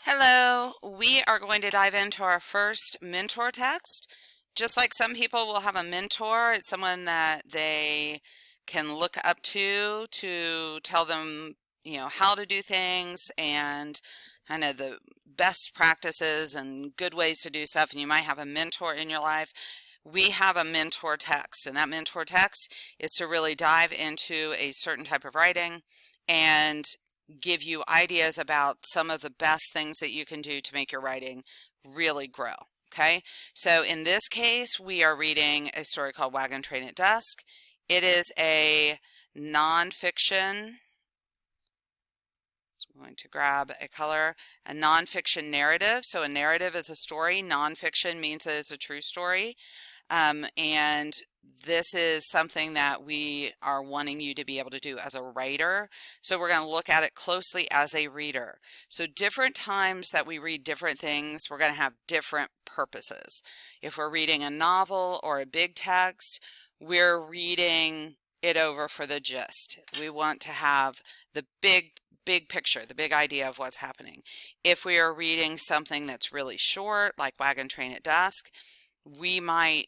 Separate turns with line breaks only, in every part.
Hello, we are going to dive into our first mentor text. Just like some people will have a mentor, it's someone that they can look up to tell them, how to do things and kind of the best practices and good ways to do stuff. And you might have a mentor in your life. We have a mentor text, and that mentor text is to really dive into a certain type of writing and give you ideas about some of the best things that you can do to make your writing really grow. Okay, so in this case, we are reading a story called Wagon, Train at Dusk. It is a nonfiction. So I'm going to grab a color, a nonfiction narrative. So a narrative is a story. Nonfiction means that it's a true story. And this is something that we are wanting you to be able to do as a writer. So we're going to look at it closely as a reader. So different times that we read different things, we're going to have different purposes. If we're reading a novel or a big text, we're reading it over for the gist. We want to have the big picture, the big idea of what's happening. If we are reading something that's really short, like Wagon, Train at Dusk, we might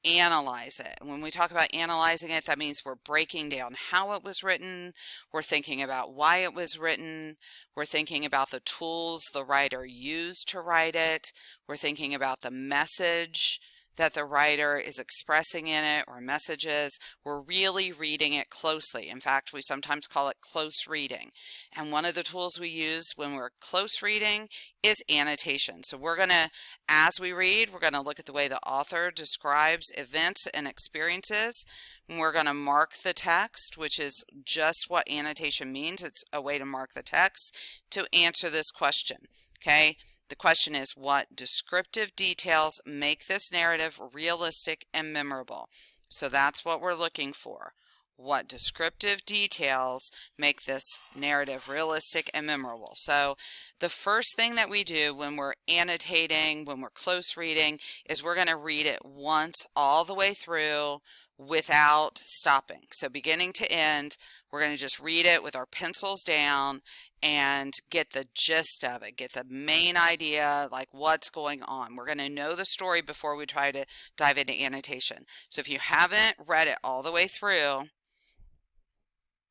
analyze it. And when we talk about analyzing it, that means we're breaking down how it was written, we're thinking about why it was written, we're thinking about the tools the writer used to write it, we're thinking about the message that the writer is expressing in it, or messages. We're really reading it closely. In fact, we sometimes call it close reading. And one of the tools we use when we're close reading is annotation. So we're going to, as we read, we're going to look at the way the author describes events and experiences. And we're going to mark the text, which is just what annotation means. It's a way to mark the text to answer this question. Okay? The question is, what descriptive details make this narrative realistic and memorable? So that's what we're looking for. What descriptive details make this narrative realistic and memorable? So the first thing that we do when we're annotating, when we're close reading, is we're going to read it once all the way through without stopping. So beginning to end, we're going to just read it with our pencils down and get the gist of it, get the main idea, like what's going on. We're going to know the story before we try to dive into annotation. So if you haven't read it all the way through,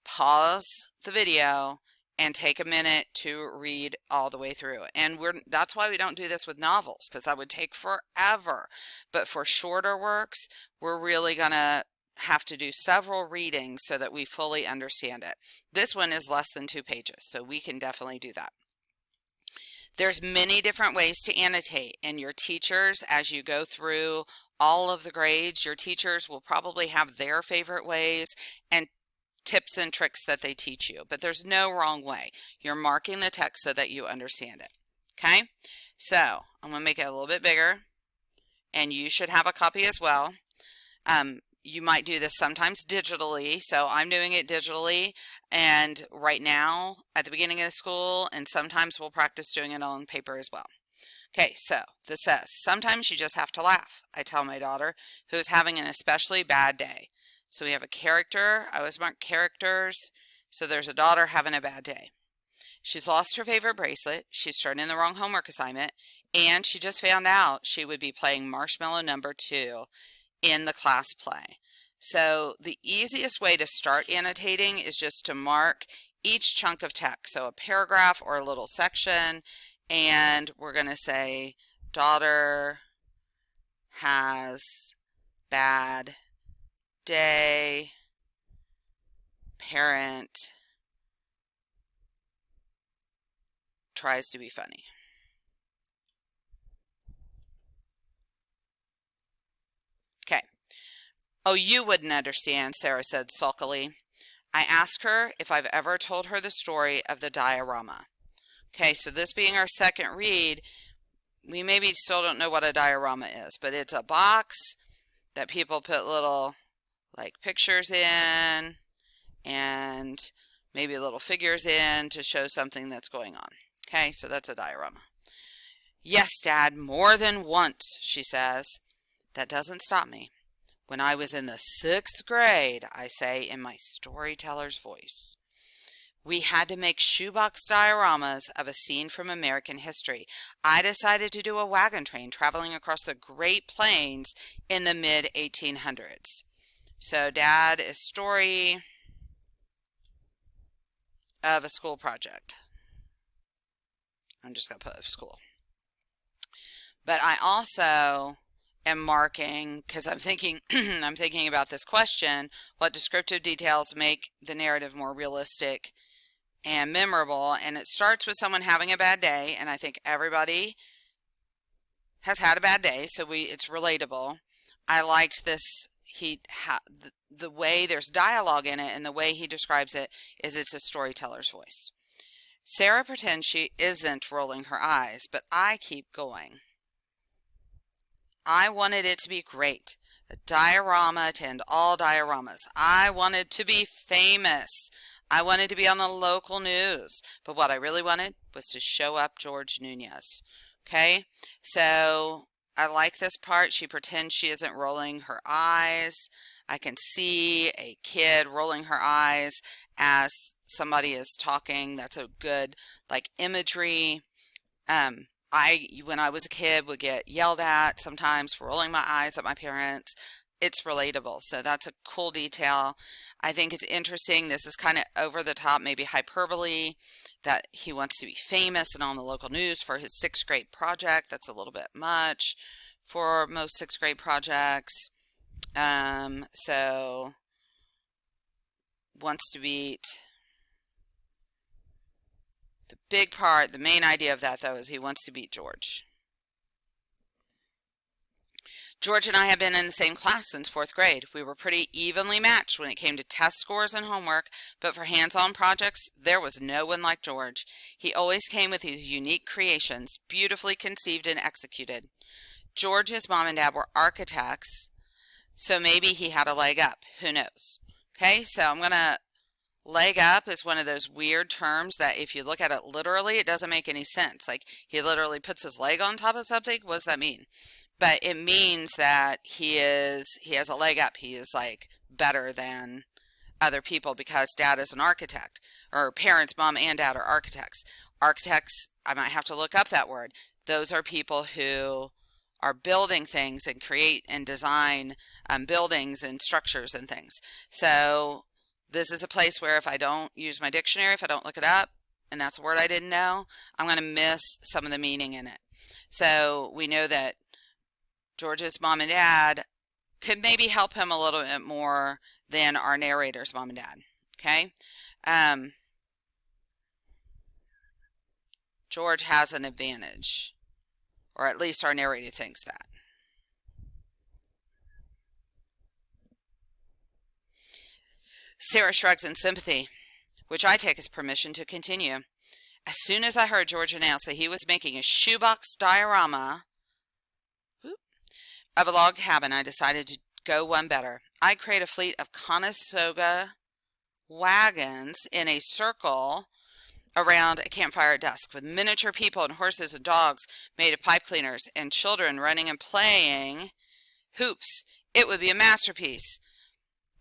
pause the video and take a minute to read all the way through. And that's why we don't do this with novels, because that would take forever. But for shorter works, we're really going to have to do several readings so that we fully understand it. This one is less than 2 pages, so we can definitely do that. There's many different ways to annotate, and your teachers, as you go through all of the grades, your teachers will probably have their favorite ways and tips and tricks that they teach you, but there's no wrong way. You're marking the text so that you understand it. Okay, so I'm going to make it a little bit bigger, and you should have a copy as well. You might do this sometimes digitally, so I'm doing it digitally, and right now at the beginning of the school, and sometimes we'll practice doing it on paper as well. Okay, so this says, sometimes you just have to laugh, I tell my daughter, who's having an especially bad day. So we have a character. I always mark characters. So there's a daughter having a bad day. She's lost her favorite bracelet. She's turned in the wrong homework assignment. And she just found out she would be playing Marshmallow Number 2 in the class play. So the easiest way to start annotating is just to mark each chunk of text. So a paragraph or a little section. And we're going to say, daughter has bad day, parent tries to be funny. Okay. Oh, you wouldn't understand, Sarah said sulkily. I asked her if I've ever told her the story of the diorama. Okay, so this being our second read, we maybe still don't know what a diorama is, but it's a box that people put little like pictures in and maybe little figures in to show something that's going on. Okay, so that's a diorama. Yes, Dad, more than once, she says. That doesn't stop me. When I was in the 6th grade, I say in my storyteller's voice. We had to make shoebox dioramas of a scene from American history. I decided to do a wagon train traveling across the Great Plains in the mid 1800s. So, Dad is story of a school project. I'm just going to put of school. But I also am marking, because I'm thinking I'm thinking about this question, what descriptive details make the narrative more realistic and memorable? And it starts with someone having a bad day, and I think everybody has had a bad day, so it's relatable. I liked this. The way there's dialogue in it, and the way he describes it is it's a storyteller's voice. Sarah pretends she isn't rolling her eyes, but I keep going. I wanted it to be great. A diorama to end all dioramas. I wanted to be famous. I wanted to be on the local news. But what I really wanted was to show up George Nunez. Okay? So I like this part. She pretends she isn't rolling her eyes. I can see a kid rolling her eyes as somebody is talking. That's a good imagery. When I was a kid, would get yelled at sometimes for rolling my eyes at my parents. It's relatable, so that's a cool detail. I think it's interesting. This is kind of over the top, maybe hyperbole, that he wants to be famous and on the local news for his sixth grade project. That's a little bit much for most sixth grade projects. So wants to beat. The big part, the main idea of that, though, is he wants to beat George. George and I have been in the same class since fourth grade. We were pretty evenly matched when it came to test scores and homework, but for hands-on projects, there was no one like George. He always came with his unique creations, beautifully conceived and executed. George's mom and dad were architects, so maybe he had a leg up. Who knows? Okay, so I'm going to leg up is one of those weird terms that if you look at it literally, it doesn't make any sense. Like he literally puts his leg on top of something. What does that mean? But it means that he has a leg up. He is like better than other people because dad is an architect, or parents, mom and dad are architects. Architects, I might have to look up that word. Those are people who are building things and create and design buildings and structures and things. So this is a place where if I don't use my dictionary, if I don't look it up, and that's a word I didn't know, I'm going to miss some of the meaning in it. So we know that George's mom and dad could maybe help him a little bit more than our narrator's mom and dad. Okay? George has an advantage, or at least our narrator thinks that. Sarah shrugs in sympathy, which I take as permission to continue. As soon as I heard George announce that he was making a shoebox diorama of a log cabin, I decided to go one better. I create a fleet of Conestoga wagons in a circle around a campfire at dusk, with miniature people and horses and dogs made of pipe cleaners, and children running and playing hoops. It would be a masterpiece.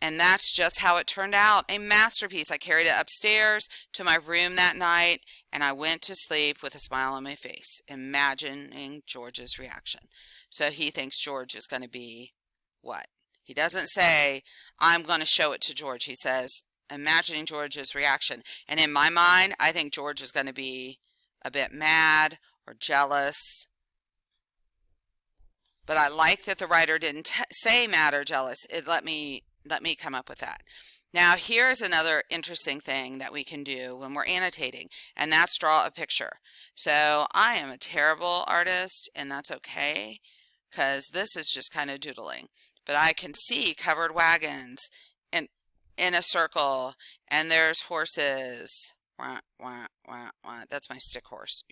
And that's just how it turned out, a masterpiece. I carried it upstairs to my room that night, and I went to sleep with a smile on my face, imagining George's reaction. So he thinks George is going to be what? He doesn't say, I'm going to show it to George. He says, imagining George's reaction. And in my mind, I think George is going to be a bit mad or jealous. But I like that the writer didn't say mad or jealous. It let me come up with that. Now, here's another interesting thing that we can do when we're annotating, and that's draw a picture. So I am a terrible artist, and that's okay, because this is just kind of doodling. But I can see covered wagons in a circle, and there's horses. Wah, wah, wah, wah. That's my stick horse.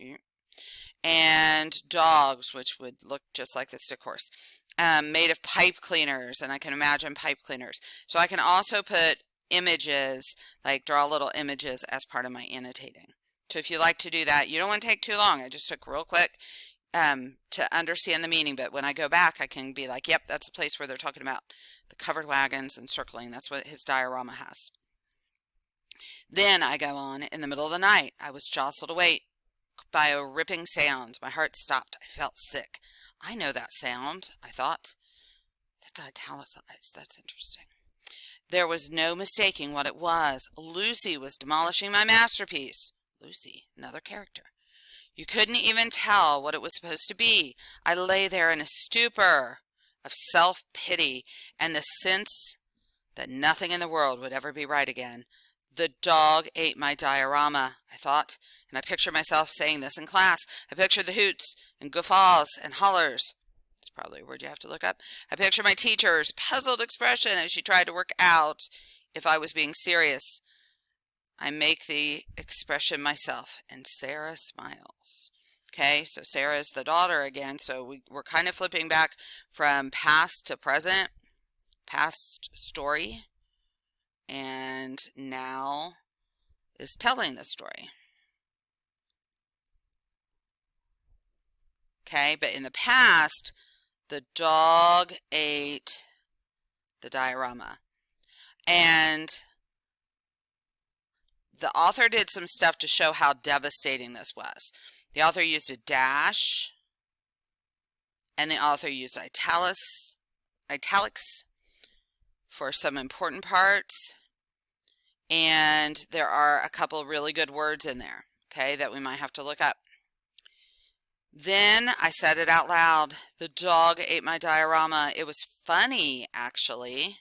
And dogs, which would look just like the stick horse. Made of pipe cleaners, and I can imagine pipe cleaners. So I can also put images, like draw little images as part of my annotating. So if you like to do that, you don't want to take too long. I just took real quick to understand the meaning, but when I go back, I can be like, yep, that's the place where they're talking about the covered wagons and circling. That's what his diorama has. Then I go on, in the middle of the night, I was jostled awake by a ripping sound. My heart stopped. I felt sick. I know that sound, I thought. That's italicized. That's interesting. There was no mistaking what it was. Lucy was demolishing my masterpiece. Lucy, another character. You couldn't even tell what it was supposed to be. I lay there in a stupor of self-pity and the sense that nothing in the world would ever be right again. The dog ate my diorama, I thought, and I pictured myself saying this in class. I pictured the hoots and guffaws and hollers. That's probably a word you have to look up. I pictured my teacher's puzzled expression as she tried to work out if I was being serious. I make the expression myself, and Sarah smiles. Okay, so Sarah is the daughter again, so we're kind of flipping back from past to present, past story, and now is telling the story. Okay, but in the past, the dog ate the diorama. And the author did some stuff to show how devastating this was. The author used a dash, and the author used italics for some important parts. And there are a couple really good words in there, okay, that we might have to look up. Then I said it out loud. The dog ate my diorama. It was funny, actually.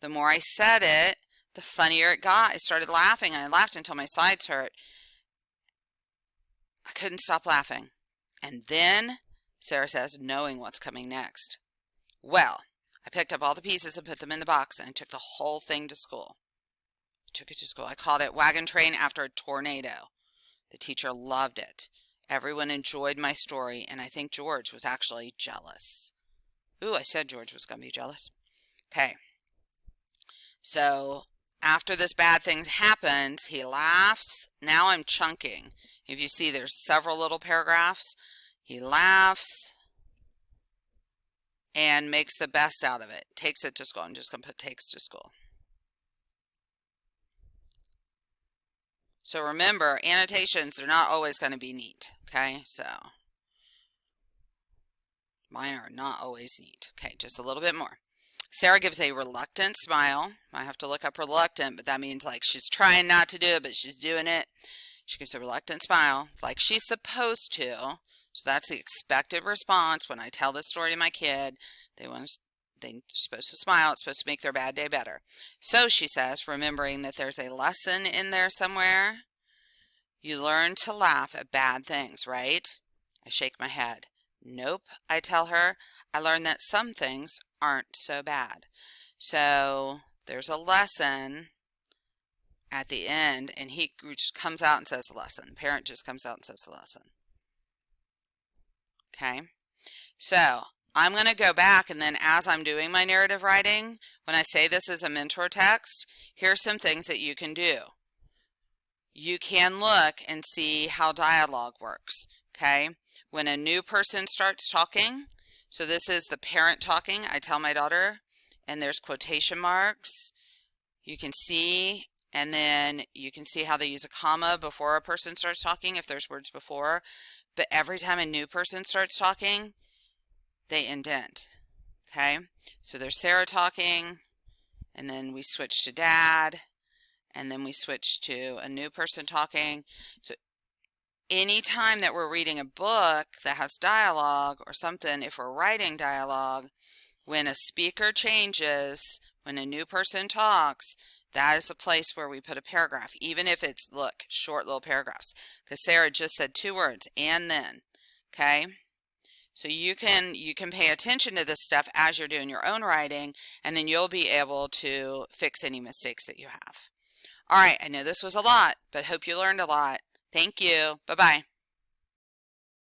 The more I said it, the funnier it got. I started laughing, and I laughed until my sides hurt. I couldn't stop laughing. And then, Sarah says, knowing what's coming next. Well, I picked up all the pieces and put them in the box, and I took the whole thing to school. I took it to school. I called it Wagon Train After a Tornado. The teacher loved it. Everyone enjoyed my story, and I think George was actually jealous. Ooh, I said George was going to be jealous. Okay. So after this bad thing happens, he laughs. Now I'm chunking. If you see, there's several little paragraphs. He laughs and makes the best out of it. Takes it to school. I'm just going to put takes to school. So remember, annotations, they're not always going to be neat. Okay, so mine are not always neat. Okay, just a little bit more. Sarah gives a reluctant smile. I have to look up reluctant, but that means like she's trying not to do it, but she's doing it. She gives a reluctant smile, like she's supposed to. So that's the expected response when I tell this story to my kid. They're supposed to smile. It's supposed to make their bad day better. So she says, remembering that there's a lesson in there somewhere. You learn to laugh at bad things, right? I shake my head. Nope, I tell her. I learned that some things aren't so bad. So there's a lesson at the end, and he just comes out and says the lesson. The parent just comes out and says the lesson. Okay, so I'm going to go back, and then as I'm doing my narrative writing, when I say this is a mentor text, here's some things that you can do. You can look and see how dialogue works, okay? When a new person starts talking, so this is the parent talking, I tell my daughter, and there's quotation marks. You can see, and then you can see how they use a comma before a person starts talking if there's words before. But every time a new person starts talking, they indent, okay? So there's Sarah talking, and then we switch to Dad, and then we switch to a new person talking. So anytime that we're reading a book that has dialogue or something, if we're writing dialogue, when a speaker changes, when a new person talks, that is a place where we put a paragraph, even if it's, look, short little paragraphs. Because Sarah just said 2 words, and then, okay? So you can pay attention to this stuff as you're doing your own writing, and then you'll be able to fix any mistakes that you have. All right, I know this was a lot, but hope you learned a lot. Thank you. Bye-bye.